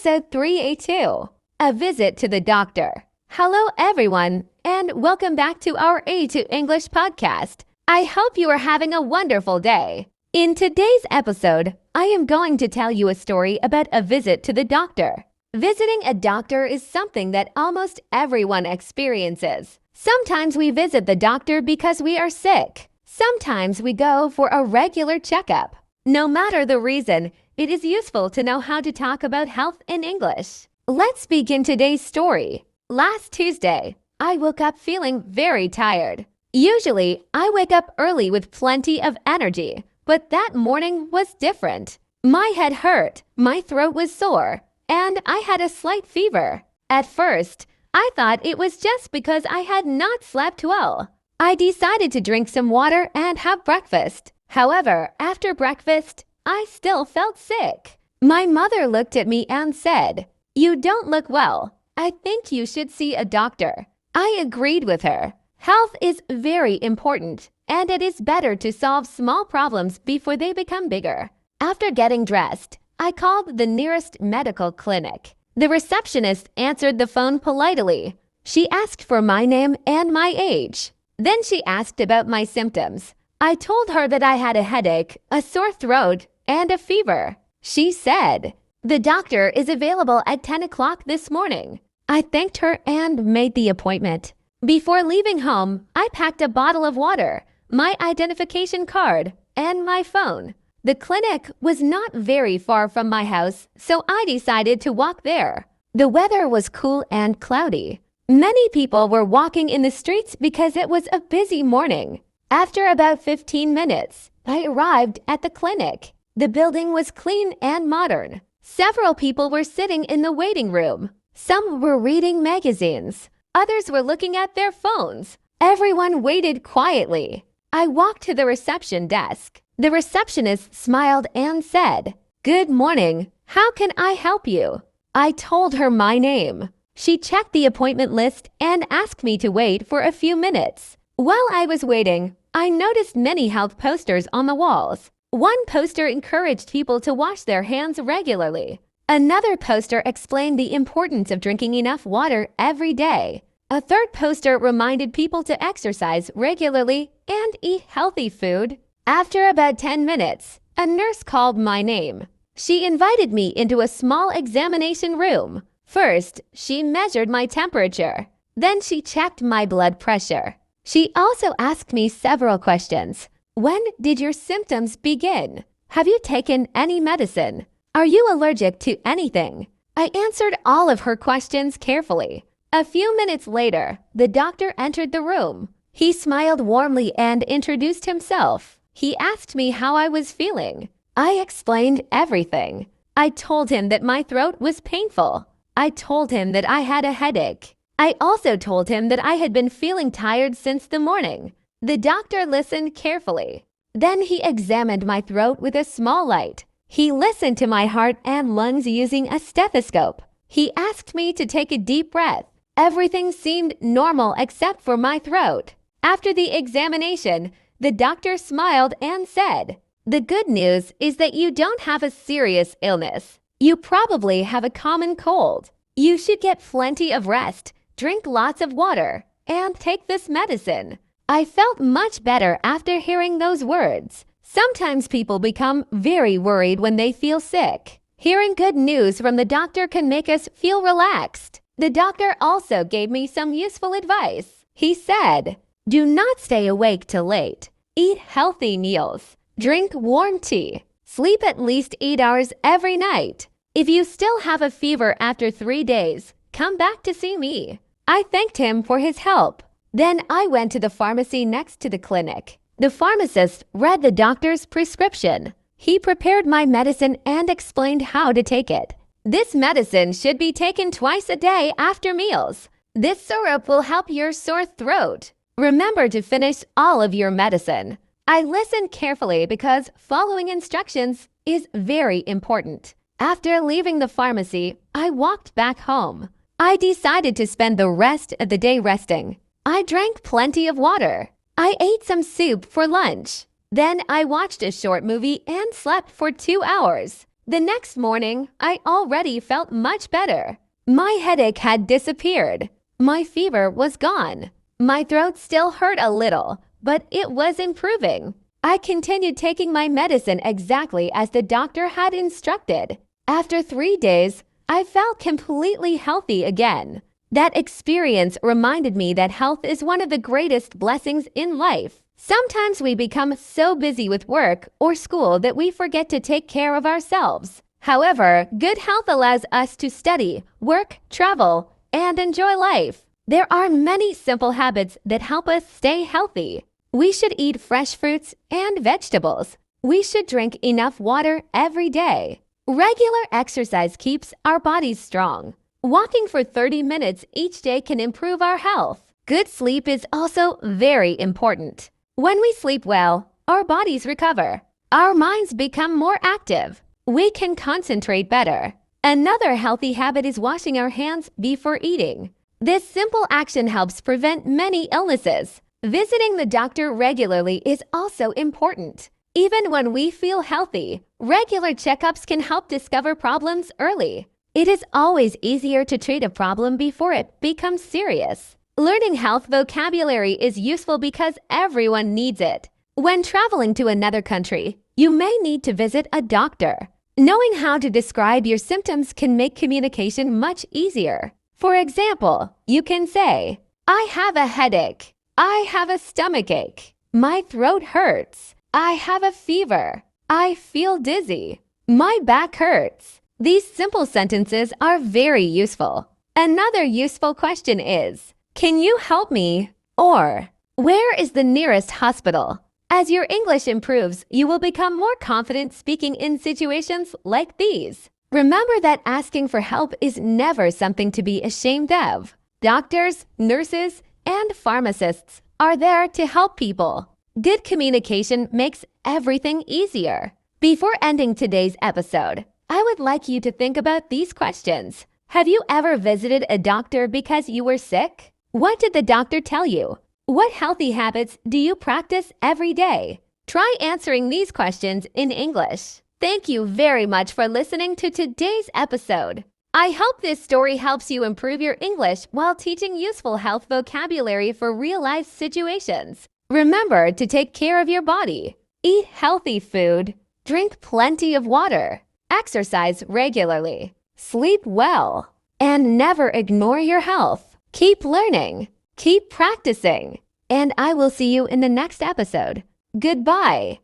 Episode 382, A Visit to the Doctor. Hello everyone, and welcome back to our A to English podcast. I hope you are having a wonderful day. In today's episode, I am going to tell you a story about a visit to the doctor. Visiting a doctor is something that almost everyone experiences. Sometimes we visit the doctor because we are sick. Sometimes we go for a regular checkup. No matter the reason, it is useful to know how to talk about health in English. Let's begin today's story. Last Tuesday, I woke up feeling very tired. Usually, I wake up early with plenty of energy, but that morning was different. My head hurt, my throat was sore, and I had a slight fever. At first, I thought it was just because I had not slept well. I decided to drink some water and have breakfast. However, after breakfast, I still felt sick. My mother looked at me and said, "You don't look well. I think you should see a doctor." I agreed with her. Health is very important, and it is better to solve small problems before they become bigger. After getting dressed, I called the nearest medical clinic. The receptionist answered the phone politely. She asked for my name and my age. Then she asked about my symptoms. I told her that I had a headache, a sore throat, and a fever. She said, "The doctor is available at 10 o'clock this morning." I thanked her and made the appointment. Before leaving home, I packed a bottle of water, my identification card, and my phone. The clinic was not very far from my house, so I decided to walk there. The weather was cool and cloudy. Many people were walking in the streets because it was a busy morning. After about 15 minutes, I arrived at the clinic. The building was clean and modern. Several people were sitting in the waiting room. Some were reading magazines. Others were looking at their phones. Everyone waited quietly. I walked to the reception desk. The receptionist smiled and said, "Good morning. How can I help you?" I told her my name. She checked the appointment list and asked me to wait for a few minutes. While I was waiting, I noticed many health posters on the walls. One poster encouraged people to wash their hands regularly. Another poster explained the importance of drinking enough water every day. A third poster reminded people to exercise regularly and eat healthy food. After about 10 minutes, a nurse called my name. She invited me into a small examination room. First, she measured my temperature. Then she checked my blood pressure. She also asked me several questions. When did your symptoms begin? Have you taken any medicine? Are you allergic to anything? I answered all of her questions carefully. A few minutes later, the doctor entered the room. He smiled warmly and introduced himself. He asked me how I was feeling. I explained everything. I told him that my throat was painful. I told him that I had a headache. I also told him that I had been feeling tired since the morning. The doctor listened carefully. Then he examined my throat with a small light. He listened to my heart and lungs using a stethoscope. He asked me to take a deep breath. Everything seemed normal except for my throat. After the examination, the doctor smiled and said, "The good news is that you don't have a serious illness. You probably have a common cold. You should get plenty of rest, drink lots of water, and take this medicine." I felt much better after hearing those words. Sometimes people become very worried when they feel sick. Hearing good news from the doctor can make us feel relaxed. The doctor also gave me some useful advice. He said, "Do not stay awake till late. Eat healthy meals. Drink warm tea. Sleep at least 8 hours every night. If you still have a fever after 3 days, come back to see me." I thanked him for his help. Then I went to the pharmacy next to the clinic. The pharmacist read the doctor's prescription. He prepared my medicine and explained how to take it. "This medicine should be taken twice a day after meals. This syrup will help your sore throat. Remember to finish all of your medicine." I listened carefully because following instructions is very important. After leaving the pharmacy, I walked back home. I decided to spend the rest of the day resting. I drank plenty of water. I ate some soup for lunch. Then I watched a short movie and slept for 2 hours. The next morning, I already felt much better. My headache had disappeared. My fever was gone. My throat still hurt a little, but it was improving. I continued taking my medicine exactly as the doctor had instructed. After 3 days, I felt completely healthy again. That experience reminded me that health is one of the greatest blessings in life. Sometimes we become so busy with work or school that we forget to take care of ourselves. However, good health allows us to study, work, travel, and enjoy life. There are many simple habits that help us stay healthy. We should eat fresh fruits and vegetables. We should drink enough water every day. Regular exercise keeps our bodies strong. Walking for 30 minutes each day can improve our health. Good sleep is also very important. When we sleep well, our bodies recover. Our minds become more active. We can concentrate better. Another healthy habit is washing our hands before eating. This simple action helps prevent many illnesses. Visiting the doctor regularly is also important. Even when we feel healthy, regular checkups can help discover problems early. It is always easier to treat a problem before it becomes serious. Learning health vocabulary is useful because everyone needs it. When traveling to another country, you may need to visit a doctor. Knowing how to describe your symptoms can make communication much easier. For example, you can say, "I have a headache. I have a stomachache. My throat hurts. I have a fever. I feel dizzy. My back hurts." These simple sentences are very useful. Another useful question is, "Can you help me?" or "Where is the nearest hospital?" As your English improves, you will become more confident speaking in situations like these. Remember that asking for help is never something to be ashamed of. Doctors, nurses, and pharmacists are there to help people. Good communication makes everything easier. Before ending today's episode, I would like you to think about these questions. Have you ever visited a doctor because you were sick? What did the doctor tell you? What healthy habits do you practice every day? Try answering these questions in English. Thank you very much for listening to today's episode. I hope this story helps you improve your English while teaching useful health vocabulary for real-life situations. Remember to take care of your body. Eat healthy food. Drink plenty of water. Exercise regularly. Sleep well. And never ignore your health. Keep learning. Keep practicing. And I will see you in the next episode. Goodbye.